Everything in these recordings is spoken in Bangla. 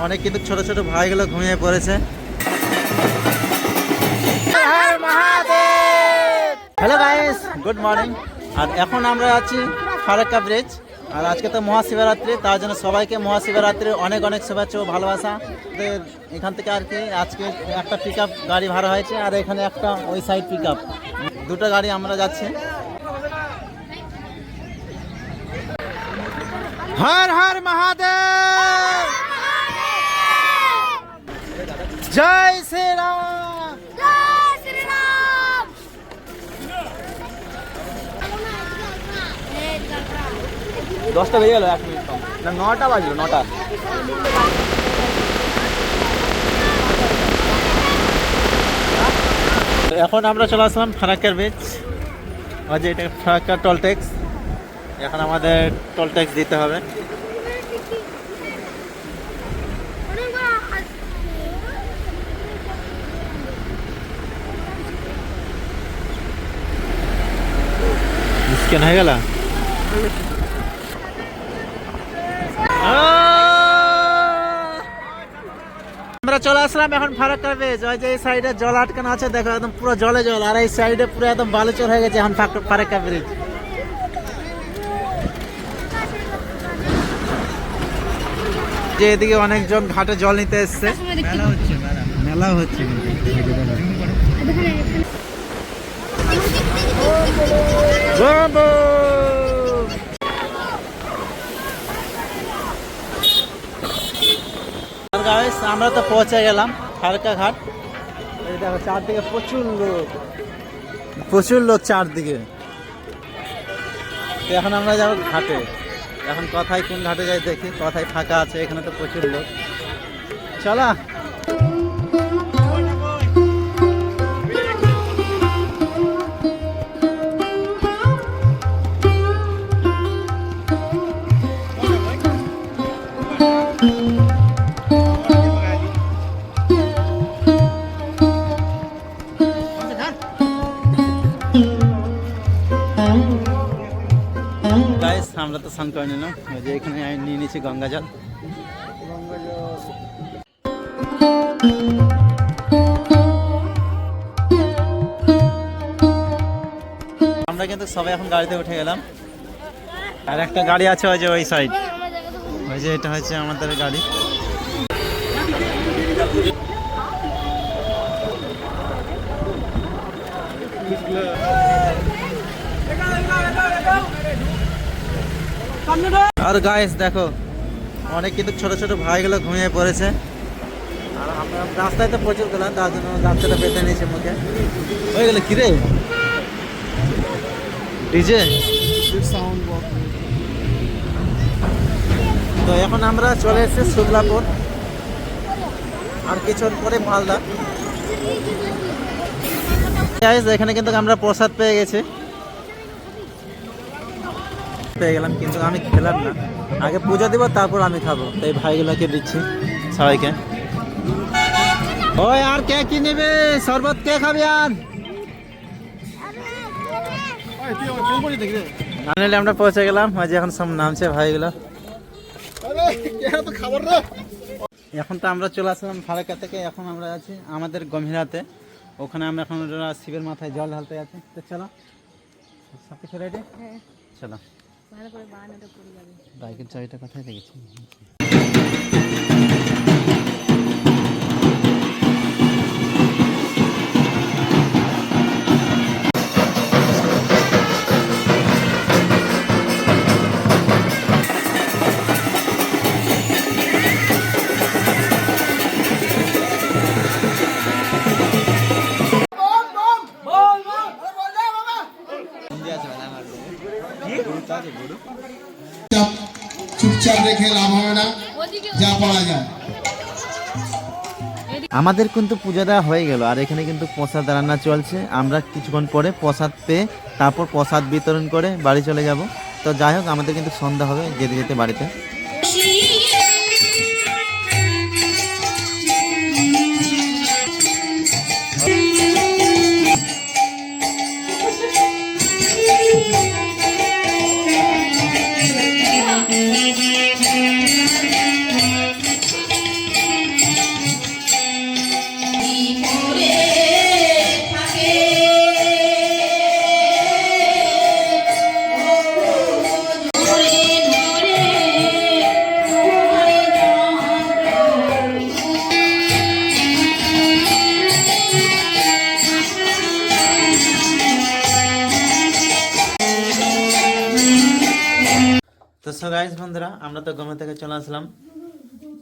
অনেক কিন্তু ছোট ছোট ভাইগুলো ঘুমিয়ে পড়েছে। Hello guys, good morning. আর এখন আমরা আছি ফারাক্কা ব্রিজ। আর আজকে তো মহাশিবরাত্রি, তার জন্য সবাইকে মহাশিবরাত্রির অনেক অনেক শুভেচ্ছা ও ভালোবাসা। এখান থেকে আর কি আজকে একটা পিক গাড়ি ভাড়া হয়েছে, আর এখানে একটা ওই সাইড পিক দুটো গাড়ি আমরা যাচ্ছি। হর হর মহাদেব, জয় শ্রীরাম। 10টা বেজে গেল, 1 মিনিট কম না, 9টা বাজলো, 9টা। এখন আমরা চলে আসলাম ফারাক্কার ব্রিজ। আর যে এটা ফারাক্কা টোল ট্যাক্স, এখন আমাদের টোল ট্যাক্স দিতে হবে। স্ক্যান হয়ে গেল। আমরা চলে আসলাম এখন ফারাক্কা ব্রিজ। ওই যে এই সাইডে জল আটকানো আছে, দেখো একদম পুরো জলে জল, আর এই সাইডে পুরো একদম বালুচর হয়ে গেছে এখন ফারাক্কা ব্রিজ। যে এদিকে অনেকজন ঘাটে জল নিতে এসছে, মেলা হচ্ছে। আমরা তো পৌঁছে গেলাম ফারাক্কা ঘাট। এই দেখো চারদিকে প্রচুর লোক চারদিকে। এখন আমরা যাবো ঘাটে। এখন কোথায় কোন ঘাটে যাই দেখি, কোথায় ফাঁকা আছে। এখানে তো প্রচুর লোক। চলা। আমরা তো স্নান করে নিলাম, ওই যে এখানে নিয়ে নিচ্ছি গঙ্গা জল। আমরা কিন্তু সবাই এখন গাড়িতে উঠে গেলাম। আর একটা গাড়ি আছে ওই যে ওই সাইড, ওই যে এটা হচ্ছে আমাদের গাড়ি। আর গাইস দেখো, অনেক কিন্তু ছোট ছোট ভাইগুলো ঘুমিয়ে পড়েছে। আর আমরা রাস্তায় তো প্রচুর গেলাম, তার জন্য গাছটা বেঁধে নিয়েছে মুখে। হয়ে গেলে কিরে ডিজে সাউন্ড। তো এখন আমরা চলে এসেছি শুক্লাপুর, আর কিছুক্ষণ পরে মালদা। এখানে কিন্তু আমরা প্রসাদ পেয়ে গেছি, কিন্তু আমি খেলাম না। আগে পূজা দিব, তারপর আমি খাবো। তাই ভাইগুলোকে দিচ্ছি সবাইকে। ওই আর কে কি নেবে? শরবত কে খাবি? আর আমরা পৌঁছে গেলাম। ওই যে এখন সব নামছে ভাইগুলো। এখন তো আমরা চলে আসলাম ফারাক্কা থেকে। এখন আমরা আছি আমাদের গম্ভীরাতে। ওখানে আমরা এখন শিবের মাথায় জল ঢালতে যাচ্ছি। তো চলো, সব কিছু রেডি, চলো। বাইকের চাবিটা কোথায় দেখেছি? চুপচাপ রেখে লাভ হবে না, যা পাওয়া যায়। আমাদের কিন্তু পূজা দেওয়া হয়ে গেল, আর এখানে কিন্তু প্রসাদ রান্না চলছে। আমরা কিছুক্ষণ পরে প্রসাদ পেয়ে তারপর প্রসাদ বিতরণ করে বাড়ি চলে যাব। তো যাই হোক, আমাদের কিন্তু সন্ধ্যা হবে যেতে যেতে বাড়িতে। তো সো গাইস বন্ধুরা, আমরা তো গোমরা থেকে চলে আসলাম।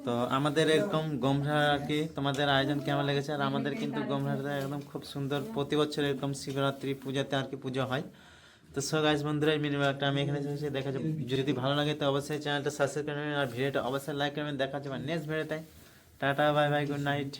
তো আমাদের এরকম গোমরা আর কি তোমাদের আয়োজন কেমন লেগেছে? আর আমাদের কিন্তু গোমরাতে একদম খুব সুন্দর প্রতি বছর এরকম শিবরাত্রি পূজাতে আর কি পুজো হয়। তো সো গাইস বন্ধুরা, এই মিনিমাম একটা আমি এখানে এসে দেখা যাবে, যদি ভালো লাগে তো অবশ্যই চ্যানেলটা সাবস্ক্রাইব করবেন আর ভিডিওটা অবশ্যই লাইক করবেন। দেখা যাবে নেক্সট ভিডিওতে। Tata, bye bye, good night.